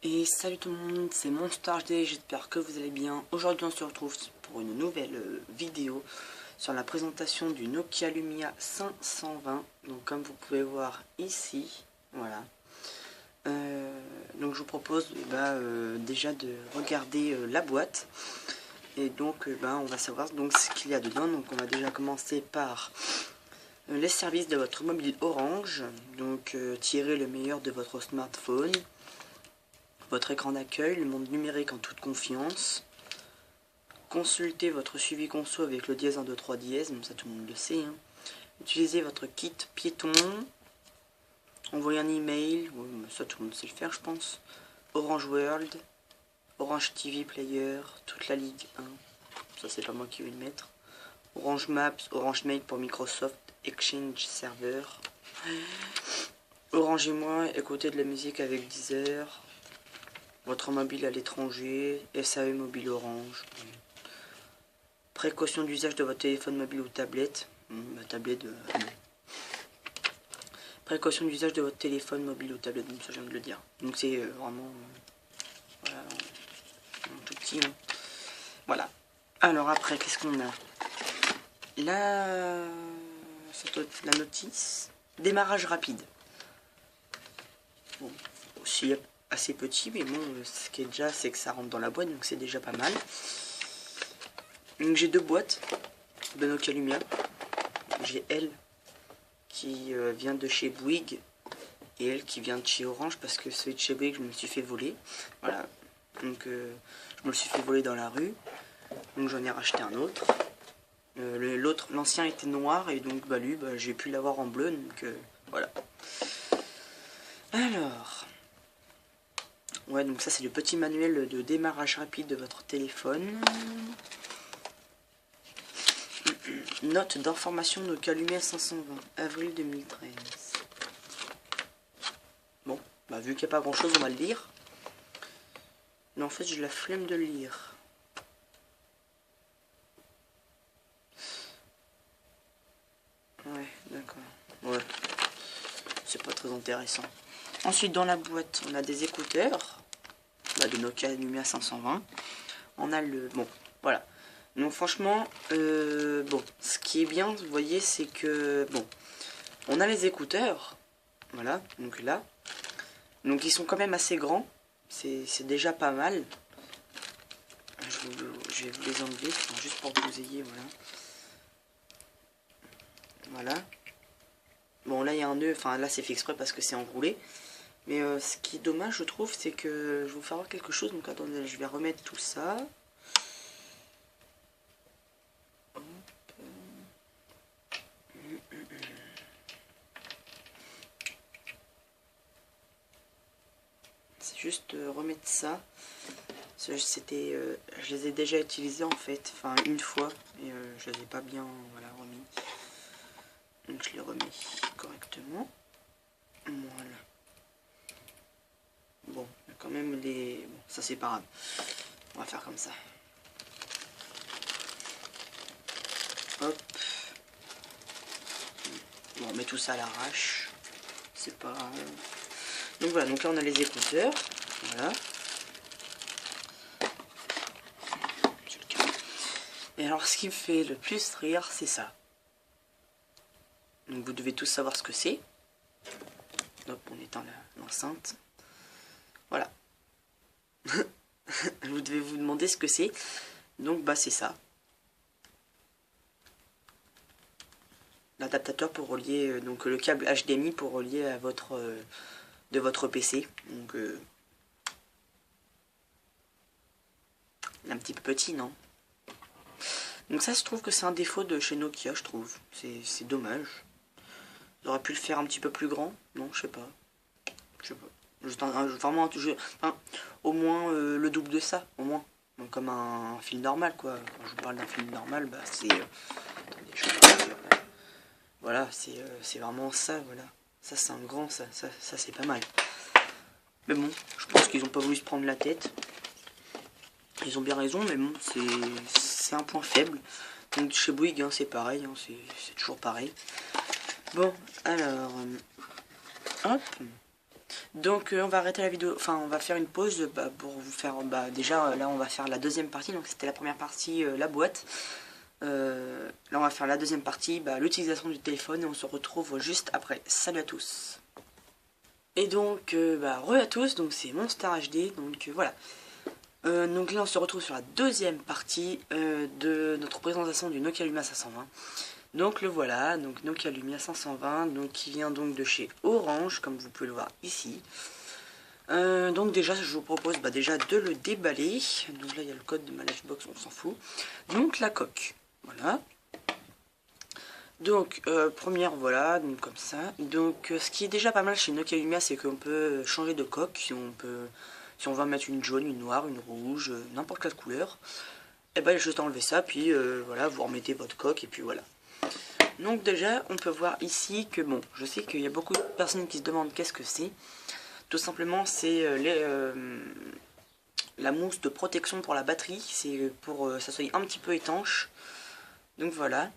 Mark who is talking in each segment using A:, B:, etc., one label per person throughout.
A: Et salut tout le monde, c'est MonsterHD, j'espère que vous allez bien. Aujourd'hui on se retrouve pour une nouvelle vidéo sur la présentation du Nokia Lumia 520. Donc comme vous pouvez voir ici, voilà. Donc je vous propose déjà de regarder la boîte. Et donc on va savoir donc ce qu'il y a dedans. Donc on va déjà commencer par les services de votre mobile Orange. Donc tirer le meilleur de votre smartphone. Votre écran d'accueil, le monde numérique en toute confiance. Consultez votre suivi conso avec le dièse 1, 2, 3 dièse, ça tout le monde le sait. Hein. Utilisez votre kit piéton. Envoyez un email, ça tout le monde sait le faire je pense. Orange World, Orange TV Player, toute la Ligue 1, ça c'est pas moi qui vais le mettre. Orange Maps, Orange Mail pour Microsoft Exchange Server. Orange et moi, écoutez de la musique avec Deezer. Votre mobile à l'étranger, SAE mobile Orange. Précaution d'usage de votre téléphone mobile ou tablette. Précaution d'usage de votre téléphone mobile ou tablette, ça je viens de le dire. Donc c'est vraiment voilà, un tout petit. Hein. Voilà. Alors après, qu'est-ce qu'on a? La notice. Démarrage rapide. Bon, aussi assez petit, mais bon, ce qui est déjà, c'est que ça rentre dans la boîte, donc c'est déjà pas mal. Donc j'ai deux boîtes de Nokia Lumia. J'ai elle qui vient de chez Bouygues et elle qui vient de chez Orange parce que celui de chez Bouygues je me suis fait voler. Voilà, donc je me le suis fait voler dans la rue, donc j'en ai racheté un autre. L'ancien était noir et donc lui j'ai pu l'avoir en bleu, donc voilà. Alors, ouais, donc ça c'est le petit manuel de démarrage rapide de votre téléphone. Note d'information Nokia Lumia 520, avril 2013. Bon, vu qu'il n'y a pas grand chose, on va le lire. Mais en fait, j'ai la flemme de le lire. Ouais, d'accord. Ouais, c'est pas très intéressant. Ensuite, dans la boîte, on a des écouteurs de Nokia Lumia 520. On a le... Bon, voilà. Donc franchement, ce qui est bien, vous voyez, c'est que, on a les écouteurs, voilà, donc là, donc ils sont quand même assez grands, c'est déjà pas mal. Je vais vous les enlever, juste pour que vous ayez, voilà. Bon, là il y a un nœud, là c'est fait exprès parce que c'est enroulé, mais ce qui est dommage, je trouve, c'est que je vais vous faire voir quelque chose, donc attendez, je vais remettre tout ça. C'est juste remettre ça. C'était, je les ai déjà utilisés en fait, une fois, et je les ai pas bien remis. Donc je les remets correctement. Voilà. Bon, il y a quand même les... Bon, ça c'est pas grave. On va faire comme ça. Hop. Bon, on met tout ça à l'arrache. C'est pas grave. Donc voilà, donc là on a les écouteurs. Voilà. Et alors ce qui me fait le plus rire, c'est ça. Donc vous devez tous savoir ce que c'est. Hop, on éteint l'enceinte. Voilà. Vous devez vous demander ce que c'est. Donc c'est ça. L'adaptateur pour relier donc le câble HDMI pour relier à de votre PC. Donc un petit peu petit, non? Donc ça, je trouve que c'est un défaut de chez Nokia, je trouve. C'est dommage. J'aurais pu le faire un petit peu plus grand. Non, je sais pas. Je sais pas. Juste vraiment au moins le double de ça, au moins. Donc, comme un film normal, quoi. Quand je vous parle d'un film normal, c'est... attendez, je parle, voilà, c'est vraiment ça, voilà. Ça, c'est un grand, ça c'est pas mal. Mais bon, je pense qu'ils ont pas voulu se prendre la tête. Ils ont bien raison, mais bon, c'est un point faible. Donc chez Bouygues, c'est pareil, c'est toujours pareil. Bon, alors, hop. Donc on va arrêter la vidéo, enfin on va faire une pause pour vous faire, déjà là on va faire la deuxième partie, donc c'était la première partie, la boîte. Là on va faire la deuxième partie, l'utilisation du téléphone, et on se retrouve juste après. Salut à tous. Et donc, re à tous, donc c'est Monster HD, donc voilà. Donc là on se retrouve sur la deuxième partie de notre présentation du Nokia Lumia 520. Donc le voilà, donc Nokia Lumia 520, donc qui vient donc de chez Orange, comme vous pouvez le voir ici. Donc déjà je vous propose déjà de le déballer. Donc là il y a le code de ma Livebox, on s'en fout. Donc la coque, voilà. Donc première, voilà, donc comme ça. Donc ce qui est déjà pas mal chez Nokia Lumia, c'est qu'on peut changer de coque. Si on va mettre une jaune, une noire, une rouge, n'importe quelle couleur, et il y a juste à enlever ça, puis voilà, vous remettez votre coque et puis voilà. Donc déjà on peut voir ici que bon, je sais qu'il y a beaucoup de personnes qui se demandent qu'est-ce que c'est. Tout simplement c'est la mousse de protection pour la batterie, c'est pour que ça soit un petit peu étanche. Donc voilà.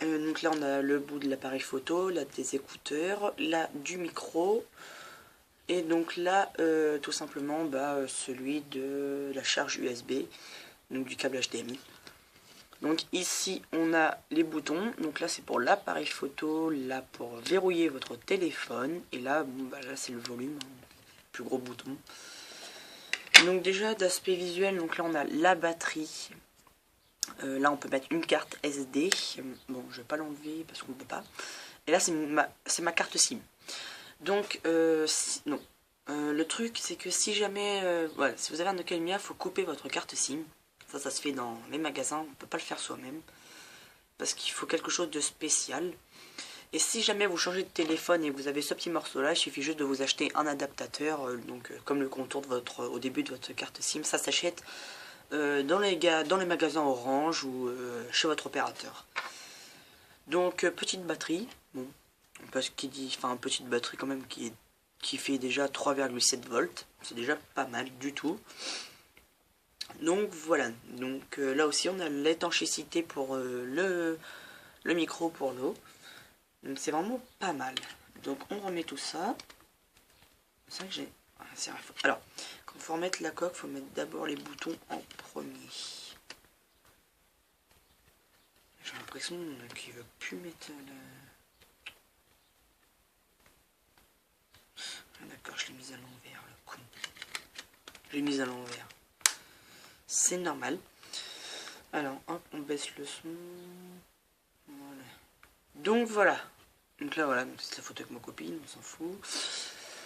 A: Donc là on a le bout de l'appareil photo, là des écouteurs, là du micro, et donc là tout simplement celui de la charge USB, donc du câble HDMI. Donc ici on a les boutons, donc là c'est pour l'appareil photo, là pour verrouiller votre téléphone, et là, là c'est le volume, plus gros bouton. Donc déjà d'aspect visuel, donc là on a la batterie. Là on peut mettre une carte SD, bon je vais pas l'enlever parce qu'on ne peut pas. Et là c'est ma carte SIM. Donc non, le truc c'est que si jamais, voilà, si vous avez un Nokia Lumia, il faut couper votre carte SIM. Ça se fait dans les magasins, on ne peut pas le faire soi-même. Parce qu'il faut quelque chose de spécial. Et si jamais vous changez de téléphone et que vous avez ce petit morceau là, il suffit juste de vous acheter un adaptateur, comme le contour de au début de votre carte SIM. Ça s'achète dans les magasins Orange ou chez votre opérateur. Donc petite batterie, bon, parce qu'il dit, enfin petite batterie quand même qui fait déjà 3,7 volts, c'est déjà pas mal du tout. Donc voilà, donc là aussi on a l'étanchécité pour le micro pour l'eau, donc c'est vraiment pas mal. Donc on remet tout ça. C'est vrai que j'ai... Alors, quand il faut remettre la coque, il faut mettre d'abord les boutons en premier. J'ai l'impression qu'il veut plus mettre le... Ah, d'accord, je l'ai mise à l'envers, le con. Je l'ai mise à l'envers. C'est normal. Alors, hop, on baisse le son. Voilà. Donc voilà. Donc là, voilà, c'est la photo avec ma copine, on s'en fout.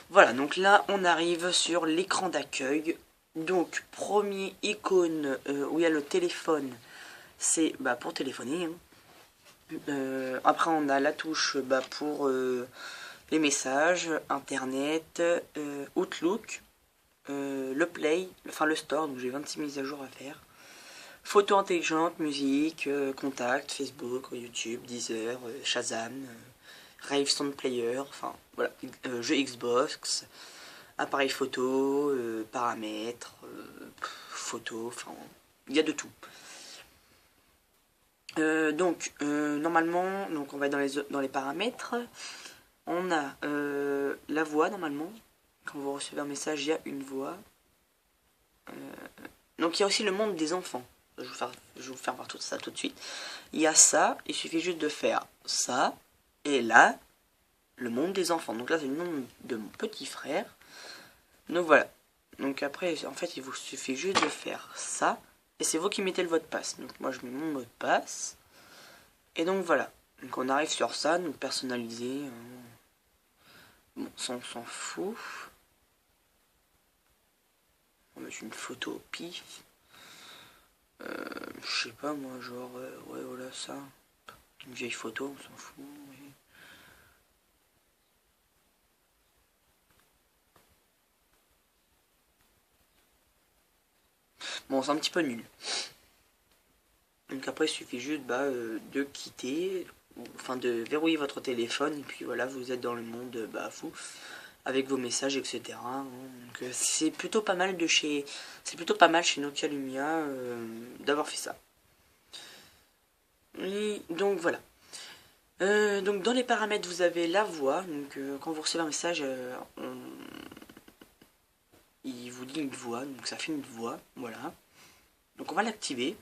A: Voilà, donc là, on arrive sur l'écran d'accueil. Donc, premier icône où il y a le téléphone, c'est pour téléphoner. Hein. Après, on a la touche pour les messages, Internet, Outlook, le Play, enfin le Store, donc j'ai 26 mises à jour à faire. Photo intelligente, musique, contact, Facebook, YouTube, Deezer, Shazam, Rave Sound Player, enfin voilà, jeu Xbox, appareil photo, paramètres, photo, enfin il y a de tout. Normalement, donc on va être dans les paramètres. On a la voix normalement. Quand vous recevez un message, il y a une voix. Donc il y a aussi le monde des enfants. Je vais vous faire voir tout ça tout de suite. Il y a ça, il suffit juste de faire ça. Et là, le monde des enfants. Donc là, c'est le nom de mon petit frère. Donc voilà. Donc après, en fait, il vous suffit juste de faire ça. Et c'est vous qui mettez le mot de passe. Donc moi, je mets mon mot de passe. Et donc voilà. Donc on arrive sur ça, donc personnaliser. Bon, ça on s'en fout. On va mettre une photo au pif. Je sais pas moi, genre, ouais voilà ça. Une vieille photo, on s'en fout. Ouais. Bon, c'est un petit peu nul. Donc après, il suffit juste de quitter, enfin de verrouiller votre téléphone, et puis voilà, vous êtes dans le monde fou, avec vos messages, etc. Donc c'est plutôt pas mal chez Nokia Lumia d'avoir fait ça. Et donc voilà. Donc dans les paramètres vous avez la voix, donc quand vous recevez un message il vous dit une voix, donc ça fait une voix, voilà. Donc on va l'activer.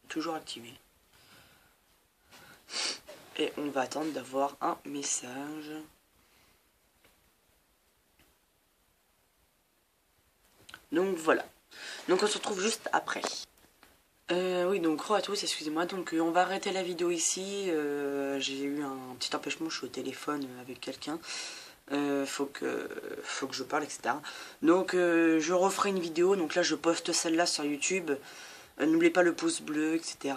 A: Toujours activé. Et on va attendre d'avoir un message. Donc voilà. Donc on se retrouve juste après. Oui, donc re à tous, excusez-moi. Donc on va arrêter la vidéo ici. J'ai eu un petit empêchement, je suis au téléphone avec quelqu'un. Faut que je parle, etc. Donc je referai une vidéo. Donc là je poste celle-là sur YouTube. N'oubliez pas le pouce bleu, etc.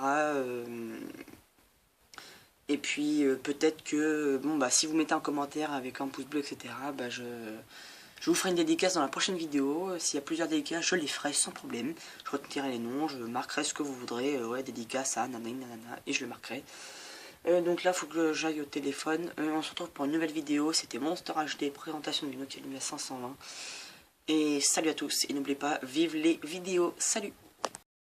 A: Et puis peut-être que bon bah si vous mettez un commentaire avec un pouce bleu, etc. Bah je vous ferai une dédicace dans la prochaine vidéo. S'il y a plusieurs dédicaces, je les ferai sans problème. Je retirerai les noms, je marquerai ce que vous voudrez. Ouais, dédicace à nanana, nanana, et je le marquerai. Donc là, il faut que j'aille au téléphone. On se retrouve pour une nouvelle vidéo. C'était Monster HD, présentation du Nokia Lumia 520. Et salut à tous. Et n'oubliez pas, vive les vidéos. Salut!